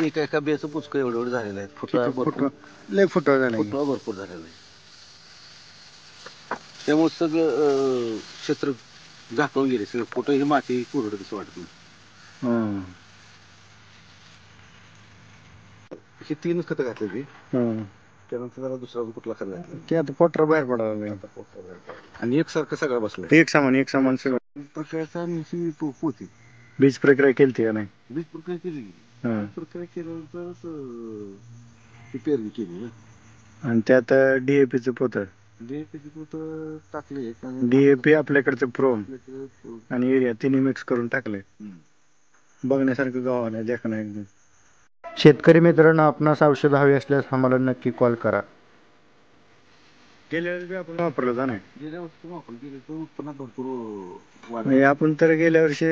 एका बियाचं पुचकं एवढं एवढं झालेलं आहे. फुटवा लय फुटवा झाला. फुटवा भरपूर झालेला आहे. त्यामुळे सगळं क्षेत्र झाकवून गेले. सगळं कुठं ही माती कोरडं कसं वाटत नाही. हे 3च खतं घातले ते. त्यानंतर जरा दुसरा कुठला खत घातला ते आता पोटर बाहेर पडावं आणि एकसारखं सगळं बसलं. एक समान सगळं प्रक्रियाचा पोती बीज प्रक्रिया केली का नाही? बीज प्रक्रिया केली. प्रक्रिया केल्यानंतरच ती पेरणी केली ना. आणि त्यात DAPचं पोतं DAPची पोतं टाकले. DAP आपल्याकडचं प्रोम आणि युरिया तिन्ही मिक्स करून टाकले. बघण्यासारखं गाव आहे, देखणं एकदम. शेतकरी मित्रांनो, आपणास औषध हवी असल्यास आम्हाला नक्की कॉल करा. गेल्या वर्षी आपण वापरलं का नाही? गेल्या वर्षी वापरलं तर उत्पन्नात भरपूर म्हणजे आपण तर गेल्या वर्षी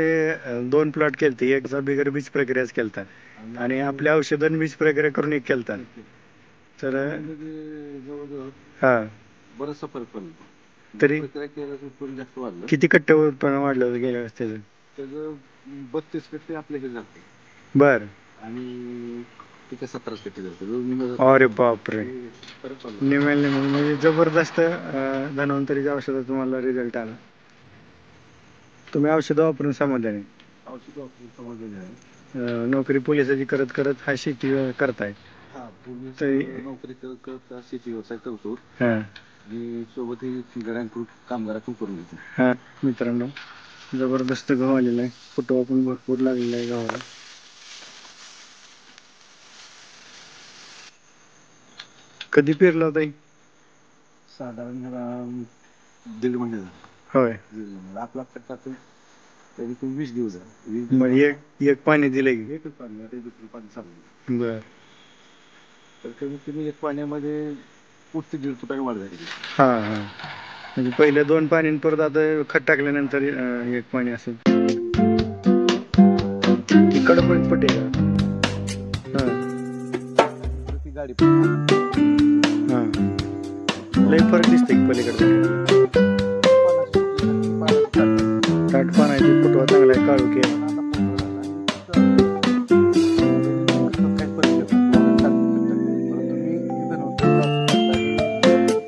2 प्लॉट केलते. एकचा बिगर बीज प्रक्रियाच केलता आणि आपल्या औषधांनी बीज प्रक्रिया करून एक केलता. तर हा बराचसा फरक पडला. तरी उत्पन्न जास्त वाढलं. किती कट्टे उत्पन्न वाढलं होतं गेल्या वेळेस? त्याचं 32 कट्टे आपल्याकडे जाते. बर. आणि तिथे 17 कट्टे जाते. अरे बापरे, निमेल म्हणजे जबरदस्त धन्वंतरीच्या औषधात तुम्हाला रिझल्ट आला. तुम्ही औषधं वापरून समाधानी? औषध वापरून समाधानी आहे. नोकरी पोलिसाची करत करत हा शेती करताय? हा, पोलीस नोकरी करत करत शेती व्यवसाय करतो. आणि सोबतही गड्यांकडून कामगारातून करून घेतो. हा मित्रांनो, जबरदस्त गहू आलेला आहे. फुटवा पण भरपूर लागलेला आहे गव्हाला. कधी पेरला होता? साधारण 1.5 महिने झाला. होय. आपला तरी 20 दिवस झाले. मग एक पाणी दिलंय की? एकच पाणी, आता दुसरं पाणी चालू. बर. तर कमीत कमी 1 पाण्यामध्ये फूट ते 1.5 फुटाची वाढ झाली. हा हा, म्हणजे पहिल्या 2 पाणी परत आता खत टाकल्यानंतर 1 पाणी असेल. इकडं पण पट आहे का? ती गाडी हा, लय फरक दिसते की पलीकडे. ताट पाण्याची फुटवा चांगला आहे, काळू केला.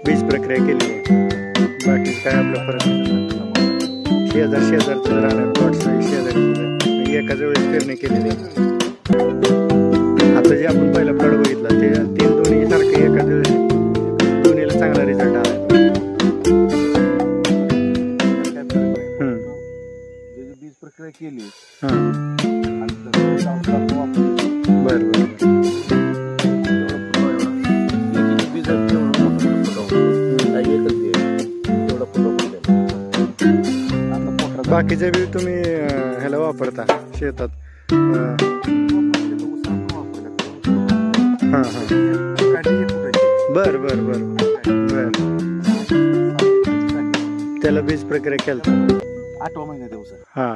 बीज प्रक्रिया केली आहे, बाकी काय आपला फरक शेजारचं राहणार प्लॉट शेजारी एकाच वेळेस पेरणी केलेली आहे. आता जे आपण पहिला प्लॉट बघितला ते 3 दोन्ही सारखे एकाच वेळेस दोन्हीला चांगला रिझल्ट आला. बीज प्रक्रिया केली. बर बर. बाकीचे बी तुम्ही ह्याला वापरता शेतात? हा हा, बर बर बर बर. त्याला बीज प्रक्रिया केलता 8व्या महिन्यात येऊ सर. हा.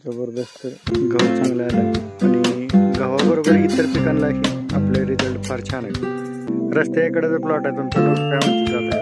जबरदस्त गहू चांगला आला आणि गव्हाबरोबर इतर पिकांनाही आपले रिझल्ट फार छान आहेत. रस्त्याकडे जो प्लॉट आहे तुमचा, काय म्हणते जात आहे?